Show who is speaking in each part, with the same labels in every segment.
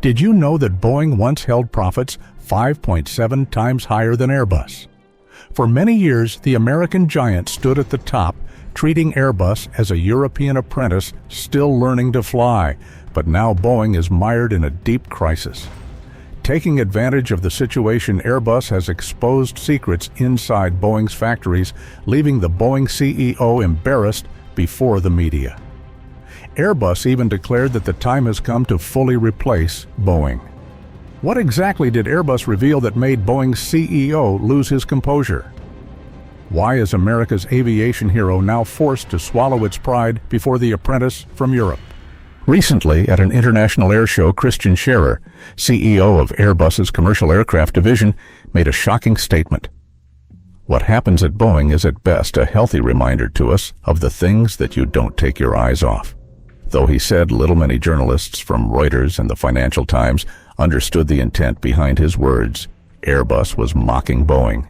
Speaker 1: Did you know that Boeing once held profits 5.7 times higher than Airbus? For many years, the American giant stood at the top, treating Airbus as a European apprentice still learning to fly, but now Boeing is mired in a deep crisis. Taking advantage of the situation, Airbus has exposed secrets inside Boeing's factories, leaving the Boeing CEO embarrassed before the media. Airbus even declared that the time has come to fully replace Boeing. What exactly did Airbus reveal that made Boeing's CEO lose his composure? Why is America's aviation hero now forced to swallow its pride before the apprentice from Europe? Recently, at an international air show, Christian Scherer, CEO of Airbus's commercial aircraft division, made a shocking statement. What happens at Boeing is at best a healthy reminder to us of the things that you don't take your eyes off. Though he said little, many journalists from Reuters and the Financial Times understood the intent behind his words. Airbus was mocking Boeing.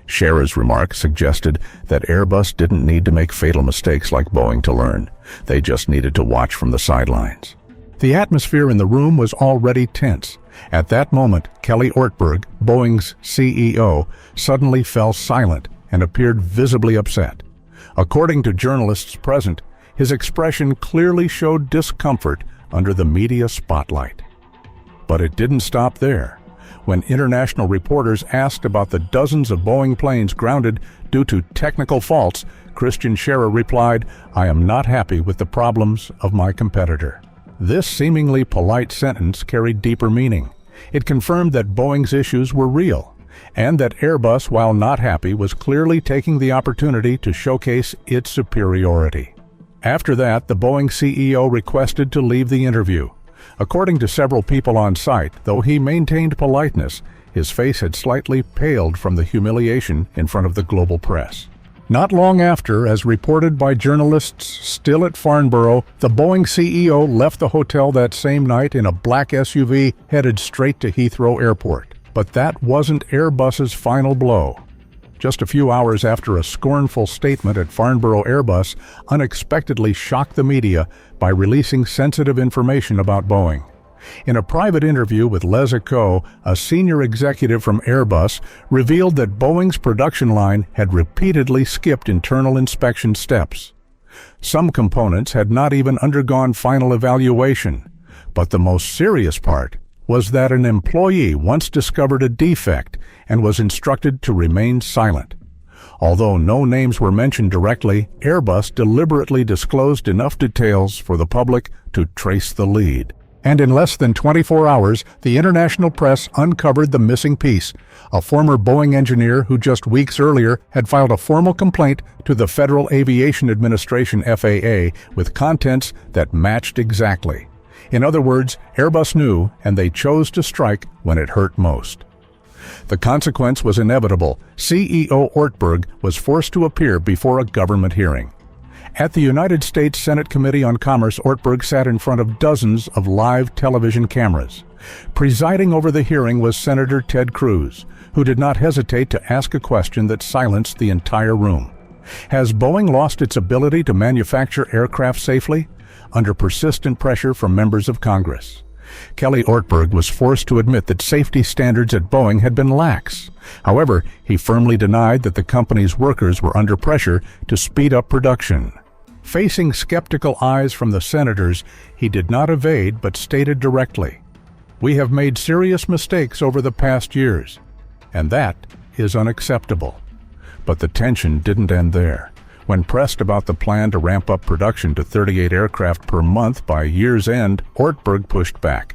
Speaker 1: Scherer's remarks suggested that Airbus didn't need to make fatal mistakes like Boeing to learn. They just needed to watch from the sidelines. The atmosphere in the room was already tense. At that moment, Kelly Ortberg, Boeing's CEO, suddenly fell silent and appeared visibly upset. According to journalists present, his expression clearly showed discomfort under the media spotlight. But it didn't stop there. When international reporters asked about the dozens of Boeing planes grounded due to technical faults, Christian Scherer replied, "I am not happy with the problems of my competitor." This seemingly polite sentence carried deeper meaning. It confirmed that Boeing's issues were real, and that Airbus, while not happy, was clearly taking the opportunity to showcase its superiority. After that, the Boeing CEO requested to leave the interview. According to several people on site, though he maintained politeness, his face had slightly paled from the humiliation in front of the global press. Not long after, as reported by journalists still at Farnborough, the Boeing CEO left the hotel that same night in a black SUV headed straight to Heathrow Airport. But that wasn't Airbus's final blow. Just a few hours after a scornful statement at Farnborough, Airbus unexpectedly shocked the media by releasing sensitive information about Boeing. In a private interview with Les Echos, a senior executive from Airbus revealed that Boeing's production line had repeatedly skipped internal inspection steps. Some components had not even undergone final evaluation. But the most serious part was that an employee once discovered a defect and was instructed to remain silent. Although no names were mentioned directly, Airbus deliberately disclosed enough details for the public to trace the lead. And in less than 24 hours, the international press uncovered the missing piece, a former Boeing engineer who just weeks earlier had filed a formal complaint to the Federal Aviation Administration (FAA) with contents that matched exactly. In other words, Airbus knew, and they chose to strike when it hurt most. The consequence was inevitable. CEO Ortberg was forced to appear before a government hearing. At the United States Senate Committee on Commerce, Ortberg sat in front of dozens of live television cameras. Presiding over the hearing was Senator Ted Cruz, who did not hesitate to ask a question that silenced the entire room. Has Boeing lost its ability to manufacture aircraft safely? Under persistent pressure from members of Congress, Kelly Ortberg was forced to admit that safety standards at Boeing had been lax. However, he firmly denied that the company's workers were under pressure to speed up production. Facing skeptical eyes from the senators, he did not evade but stated directly, "We have made serious mistakes over the past years, and that is unacceptable." But the tension didn't end there. When pressed about the plan to ramp up production to 38 aircraft per month by year's end, Ortberg pushed back.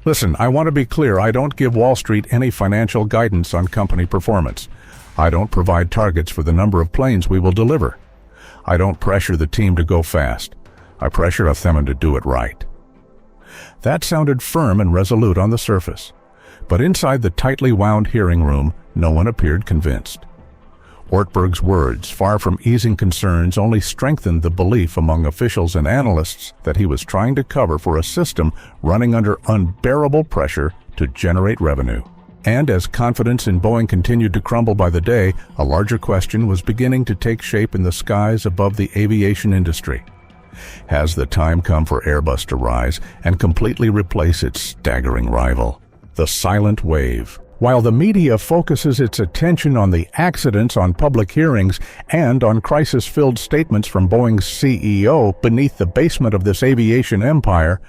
Speaker 1: "Listen, I want to be clear, I don't give Wall Street any financial guidance on company performance. I don't provide targets for the number of planes we will deliver. I don't pressure the team to go fast. I pressure them to do it right." That sounded firm and resolute on the surface, but inside the tightly wound hearing room, no one appeared convinced. Ortberg's words, far from easing concerns, only strengthened the belief among officials and analysts that he was trying to cover for a system running under unbearable pressure to generate revenue. And as confidence in Boeing continued to crumble by the day, a larger question was beginning to take shape in the skies above the aviation industry. Has the time come for Airbus to rise and completely replace its staggering rival? The silent wave. While the media focuses its attention on the accidents on public hearings and on crisis-filled statements from Boeing's CEO beneath the basement of this aviation empire,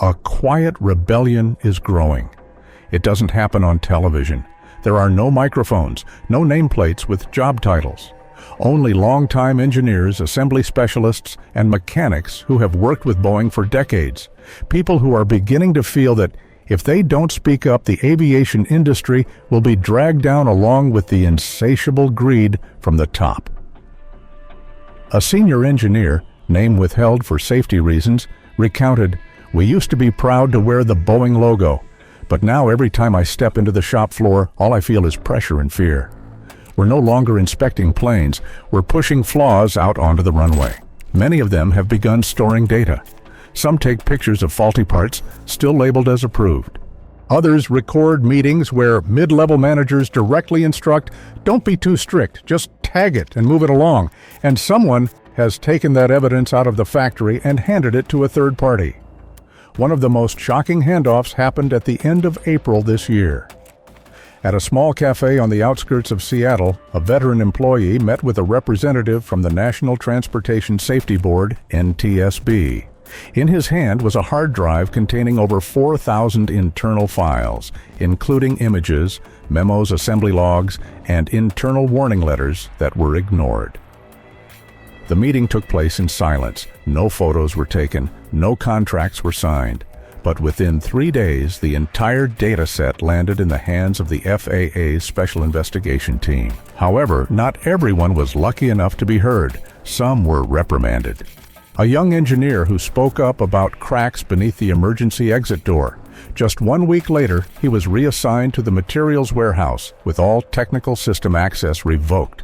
Speaker 1: a quiet rebellion is growing. It doesn't happen on television. There are no microphones, no nameplates with job titles. Only longtime engineers, assembly specialists, and mechanics who have worked with Boeing for decades. People who are beginning to feel that if they don't speak up, the aviation industry will be dragged down along with the insatiable greed from the top. A senior engineer, name withheld for safety reasons, recounted, "We used to be proud to wear the Boeing logo, but now every time I step into the shop floor, all I feel is pressure and fear. We're no longer inspecting planes, we're pushing flaws out onto the runway. Many of them have begun storing data. Some take pictures of faulty parts, still labeled as approved. Others record meetings where mid-level managers directly instruct, don't be too strict, just tag it and move it along. And someone has taken that evidence out of the factory and handed it to a third party. One of the most shocking handoffs happened at the end of April this year. At a small cafe on the outskirts of Seattle, a veteran employee met with a representative from the National Transportation Safety Board, NTSB. In his hand was a hard drive containing over 4,000 internal files, including images, memos, assembly logs, and internal warning letters that were ignored. The meeting took place in silence. No photos were taken, no contracts were signed. But within 3 days, the entire data set landed in the hands of the FAA's Special Investigation Team. However, not everyone was lucky enough to be heard. Some were reprimanded. A young engineer who spoke up about cracks beneath the emergency exit door. Just 1 week later, he was reassigned to the materials warehouse with all technical system access revoked.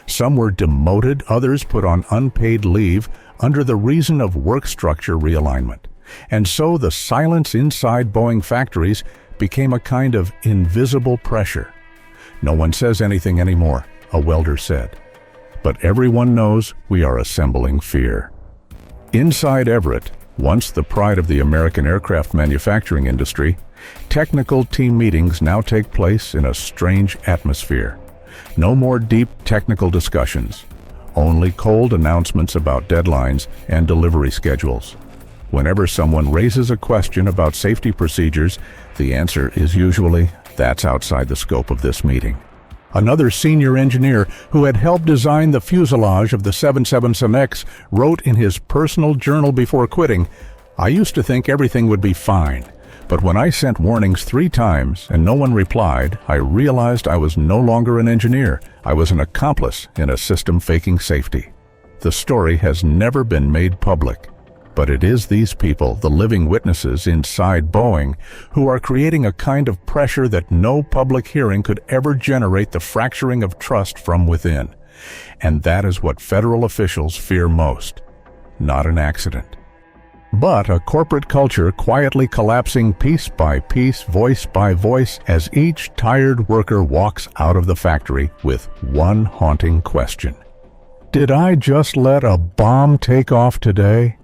Speaker 1: Some were demoted, others put on unpaid leave under the reason of work structure realignment. And so the silence inside Boeing factories became a kind of invisible pressure. "No one says anything anymore," a welder said. "But everyone knows we are assembling fear." Inside Everett, once the pride of the American aircraft manufacturing industry, technical team meetings now take place in a strange atmosphere. No more deep technical discussions, only cold announcements about deadlines and delivery schedules. Whenever someone raises a question about safety procedures, the answer is usually, "That's outside the scope of this meeting." Another senior engineer who had helped design the fuselage of the 777X wrote in his personal journal before quitting, "I used to think everything would be fine, but when I sent warnings 3 times and no one replied, I realized I was no longer an engineer. I was an accomplice in a system faking safety." The story has never been made public. But it is these people, the living witnesses inside Boeing, who are creating a kind of pressure that no public hearing could ever generate the fracturing of trust from within. And that is what federal officials fear most. Not an accident, but a corporate culture quietly collapsing piece by piece, voice by voice, as each tired worker walks out of the factory with one haunting question. Did I just let a bomb take off today?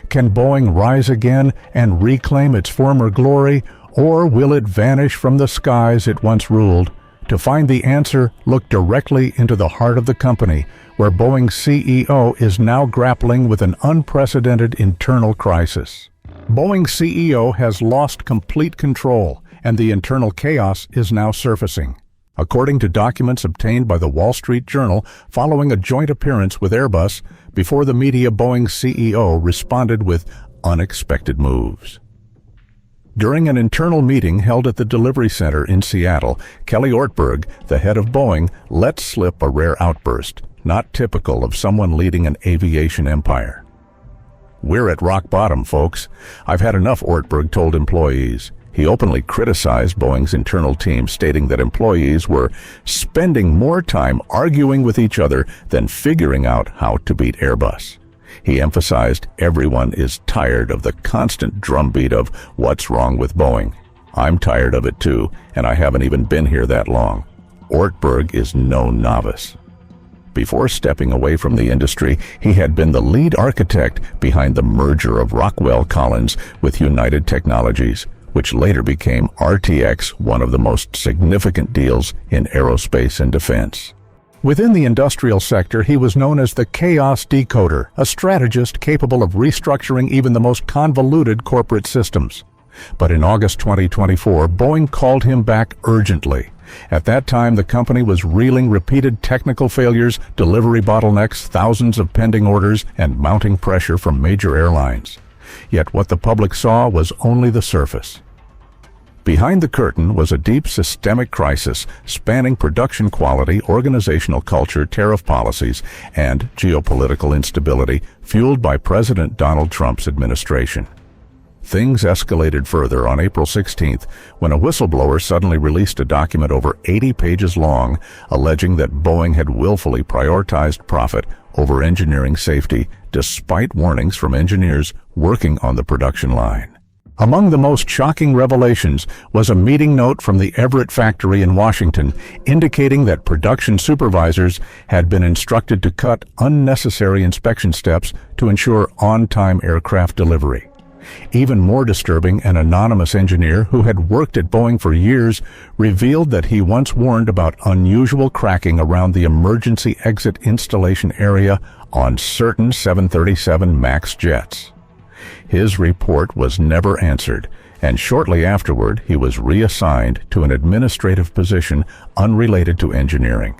Speaker 1: Can Boeing rise again and reclaim its former glory, or will it vanish from the skies it once ruled? To find the answer, look directly into the heart of the company, where Boeing's CEO is now grappling with an unprecedented internal crisis. Boeing's CEO has lost complete control, and the internal chaos is now surfacing. According to documents obtained by the Wall Street Journal following a joint appearance with Airbus, before the media, Boeing's CEO responded with unexpected moves. During an internal meeting held at the delivery center in Seattle, Kelly Ortberg, the head of Boeing, let slip a rare outburst, not typical of someone leading an aviation empire. "We're at rock bottom, folks. I've had enough," Ortberg told employees. He openly criticized Boeing's internal team, stating that employees were spending more time arguing with each other than figuring out how to beat Airbus. He emphasized everyone is tired of the constant drumbeat of what's wrong with Boeing. "I'm tired of it too, and I haven't even been here that long." Ortberg is no novice. Before stepping away from the industry, he had been the lead architect behind the merger of Rockwell Collins with United Technologies, which later became RTX, one of the most significant deals in aerospace and defense. Within the industrial sector, he was known as the chaos decoder, a strategist capable of restructuring even the most convoluted corporate systems. But in August 2024, Boeing called him back urgently. At that time, the company was reeling repeated technical failures, delivery bottlenecks, thousands of pending orders, and mounting pressure from major airlines. Yet what the public saw was only the surface. Behind the curtain was a deep systemic crisis spanning production quality, organizational culture, tariff policies, and geopolitical instability fueled by President Donald Trump's administration. Things escalated further on April 16th when a whistleblower suddenly released a document over 80 pages long alleging that Boeing had willfully prioritized profit over engineering safety despite warnings from engineers working on the production line. Among the most shocking revelations was a meeting note from the Everett factory in Washington indicating that production supervisors had been instructed to cut unnecessary inspection steps to ensure on-time aircraft delivery. Even more disturbing, an anonymous engineer who had worked at Boeing for years revealed that he once warned about unusual cracking around the emergency exit installation area on certain 737 MAX jets. His report was never answered, and shortly afterward he was reassigned to an administrative position unrelated to engineering.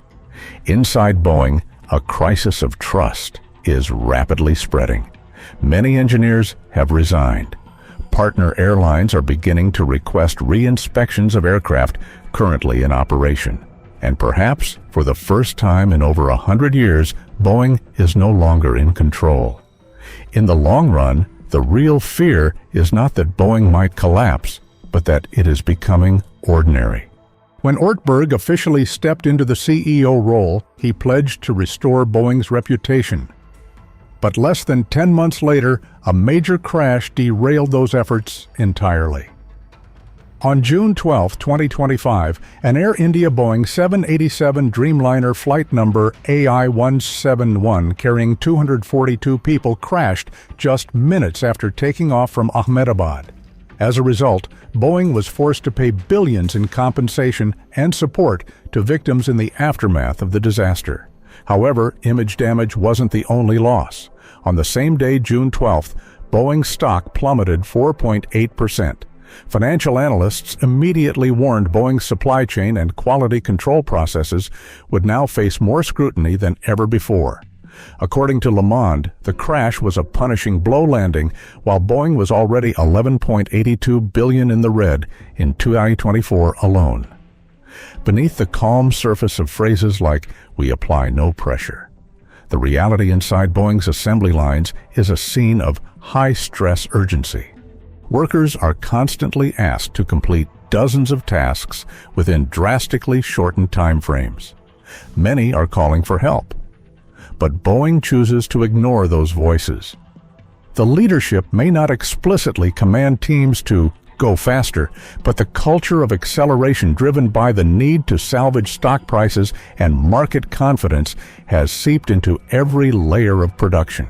Speaker 1: Inside Boeing, a crisis of trust is rapidly spreading. Many engineers have resigned. Partner airlines are beginning to request re-inspections of aircraft currently in operation. And perhaps, for the first time in over 100 years, Boeing is no longer in control. In the long run, the real fear is not that Boeing might collapse, but that it is becoming ordinary. When Ortberg officially stepped into the CEO role, he pledged to restore Boeing's reputation. But less than 10 months later, a major crash derailed those efforts entirely. On June 12, 2025, an Air India Boeing 787 Dreamliner flight number AI-171 carrying 242 people crashed just minutes after taking off from Ahmedabad. As a result, Boeing was forced to pay billions in compensation and support to victims in the aftermath of the disaster. However, image damage wasn't the only loss. On the same day, June 12th, Boeing's stock plummeted 4.8%. Financial analysts immediately warned Boeing's supply chain and quality control processes would now face more scrutiny than ever before. According to Le Monde, the crash was a punishing blow landing, while Boeing was already $11.82 billion in the red in 2024 alone. Beneath the calm surface of phrases like, "We apply no pressure," the reality inside Boeing's assembly lines is a scene of high-stress urgency. Workers are constantly asked to complete dozens of tasks within drastically shortened time frames. Many are calling for help, but Boeing chooses to ignore those voices. The leadership may not explicitly command teams to go faster, but the culture of acceleration driven by the need to salvage stock prices and market confidence has seeped into every layer of production.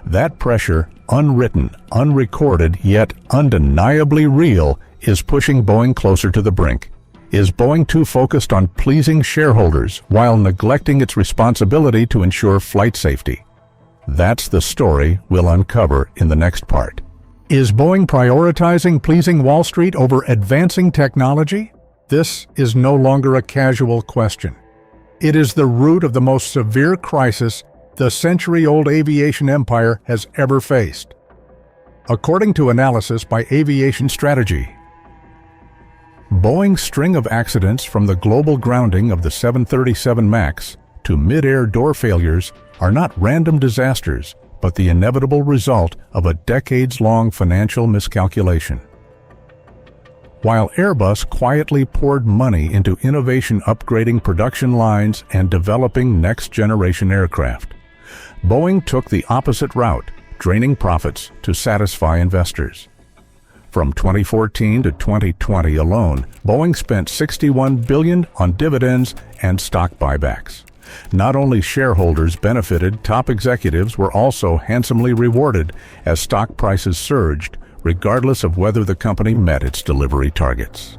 Speaker 1: That pressure, unwritten, unrecorded, yet undeniably real, is pushing Boeing closer to the brink. Is Boeing too focused on pleasing shareholders while neglecting its responsibility to ensure flight safety? That's the story we'll uncover in the next part. Is Boeing prioritizing pleasing Wall Street over advancing technology? This is no longer a casual question. It is the root of the most severe crisis the century-old aviation empire has ever faced. According to analysis by Aviation Strategy, Boeing's string of accidents from the global grounding of the 737 MAX to mid-air door failures are not random disasters, but the inevitable result of a decades-long financial miscalculation. While Airbus quietly poured money into innovation, upgrading production lines and developing next-generation aircraft, Boeing took the opposite route, draining profits to satisfy investors. From 2014 to 2020 alone, Boeing spent $61 billion on dividends and stock buybacks. Not only shareholders benefited, top executives were also handsomely rewarded as stock prices surged, regardless of whether the company met its delivery targets.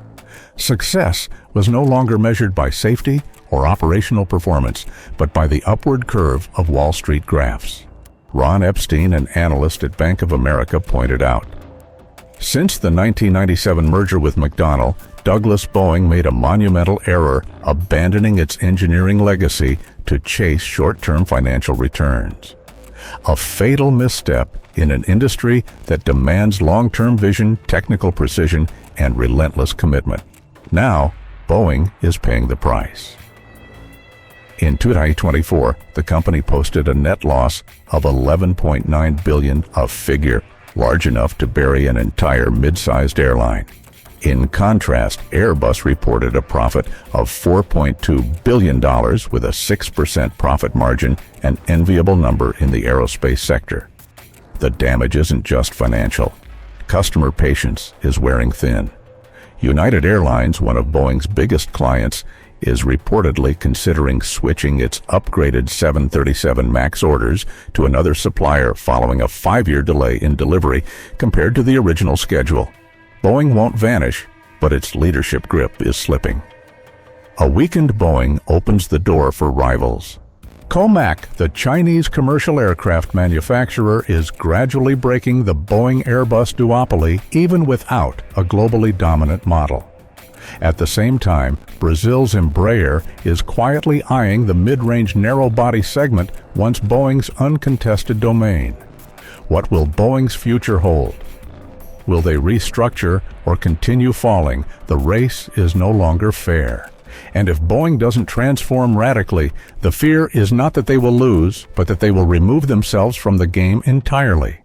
Speaker 1: Success was no longer measured by safety or operational performance, but by the upward curve of Wall Street graphs. Ron Epstein, an analyst at Bank of America, pointed out, "Since the 1997 merger with McDonnell, Douglas Boeing made a monumental error, abandoning its engineering legacy to chase short-term financial returns. A fatal misstep in an industry that demands long-term vision, technical precision, and relentless commitment. Now, Boeing is paying the price." In 2024, the company posted a net loss of $11.9 billion, a figure large enough to bury an entire mid-sized airline. In contrast, Airbus reported a profit of $4.2 billion with a 6% profit margin, an enviable number in the aerospace sector. The damage isn't just financial. Customer patience is wearing thin. United Airlines, one of Boeing's biggest clients, is reportedly considering switching its upgraded 737 MAX orders to another supplier following a 5-year delay in delivery compared to the original schedule. Boeing won't vanish, but its leadership grip is slipping. A weakened Boeing opens the door for rivals. Comac, the Chinese commercial aircraft manufacturer, is gradually breaking the Boeing-Airbus duopoly even without a globally dominant model. At the same time, Brazil's Embraer is quietly eyeing the mid-range narrow-body segment, once Boeing's uncontested domain. What will Boeing's future hold? Will they restructure or continue falling? The race is no longer fair. And if Boeing doesn't transform radically, the fear is not that they will lose, but that they will remove themselves from the game entirely.